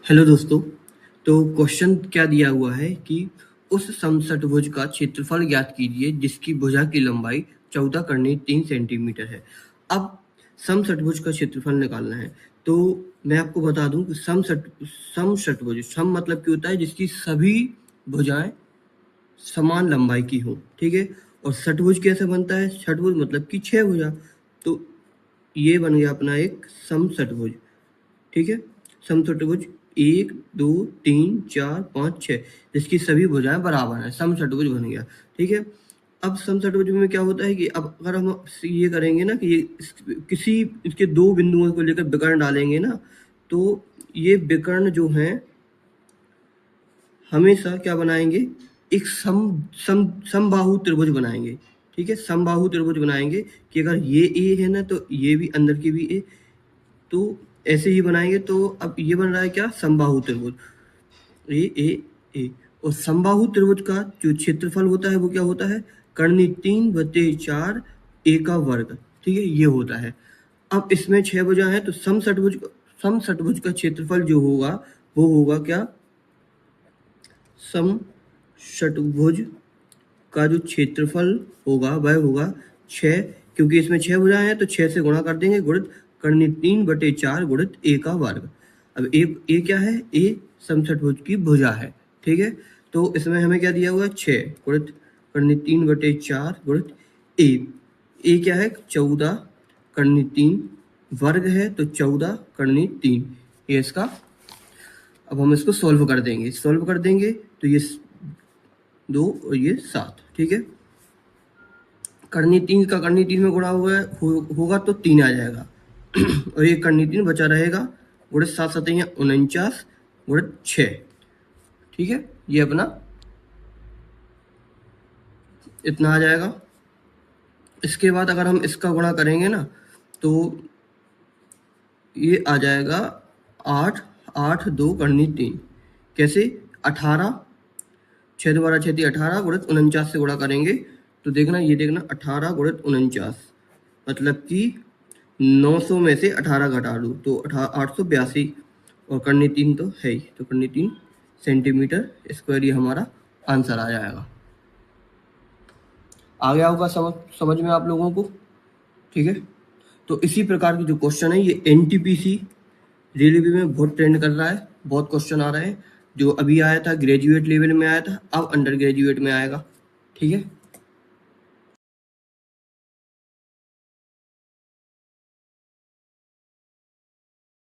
Hello दोस्तों। तो question क्या दिया हुआ है कि उस समषट्भुज का क्षेत्रफल ज्ञात कीजिए जिसकी भुजा की लंबाई 14 करनी 3 सेंटीमीटर है। अब समषट्भुज का क्षेत्रफल निकालना है। तो मैं आपको बता दूं कि समषट्भुज सम मतलब क्या होता है, जिसकी सभी भुजाएं समान लंबाई की हो। ठीक है। और षटभुज कैसे बनता है? षटभुज मतलब कि 6 भुजा। तो ये बन गया अपना एक समषट्भुज। ठीक है। समषट्भुज 1 2 3 4 5 6 जिसकी सभी भुजाएं बराबर हैं, समषट्भुज बन गया। ठीक है। अब समषट्भुज में क्या होता है कि अब अगर हम ये करेंगे ना कि ये किसी इसके दो बिंदुओं को लेकर विकर्ण डालेंगे ना, तो ये विकर्ण जो हैं हमेशा क्या बनाएंगे, एक समबाहु त्रिभुज बनाएंगे। ठीक है। समबाहु त्रिभुज बनाएंगे कि अगर ये ए है ना तो ये भी अंदर की भी ए, तो ऐसे ही बनाएंगे। तो अब ये बन रहा है क्या, समबाहु त्रिभुज ए। और समबाहु त्रिभुज का जो क्षेत्रफल होता है वो क्या होता है, कर्णी 3/4 ए का वर्ग। ठीक है, ये होता है। अब इसमें 6 भुजा है तो समषट्भुज का क्षेत्रफल जो होगा वो होगा क्या, समषट्भुज का जो क्षेत्रफल होगा वह होगा 6, क्योंकि इसमें 6 भुजाएं हैं तो 6 से गुणा कर देंगे, गुणित करनी 3/4 गुणित ए का वर्ग। अब ए क्या है, ए समषट्भुज की भुजा है। ठीक है। तो इसमें हमें क्या दिया हुआ है, 6 गुणित करनी 3/4 गुणित ए क्या है, 14 करनी 3 वर्ग है तो 14 करनी 3, ये इसका। अब हम इसको सॉल्व कर देंगे तो ये 2 और ये 7। ठीक है। करनी 3 का करनी 3 में गुणा होगा तो 3 आ जाएगा और ये करनी 3 बचा रहेगा, गुणित 7 7 49 गुणित 6। ठीक है, ये अपना इतना आ जाएगा। इसके बाद अगर हम इसका गुणा करेंगे ना तो ये आ जाएगा 8 8 2 करनी 3, कैसे, 18 6 12 6 18 गुणित 49 से गुणा करेंगे तो देखना, ये देखना 18 गुणित 49 मतलब कि 900 में से 18 घटा लूँ तो 882, और करनी 3 तो है ही, तो करनी 3 सेंटीमीटर स्क्वायर ये हमारा आंसर आ जाएगा। आ गया होगा समझ में आप लोगों को। ठीक है। तो इसी प्रकार की जो क्वेश्चन है ये एनटीपीसी रेलवे में बहुत ट्रेंड कर रहा है, बहुत क्वेश्चन आ रहे हैं। जो अभी आया था ग्रेजुएट लेवल में आया था, अब अंडर ग्रेजुएट में आएगा। ठीक है।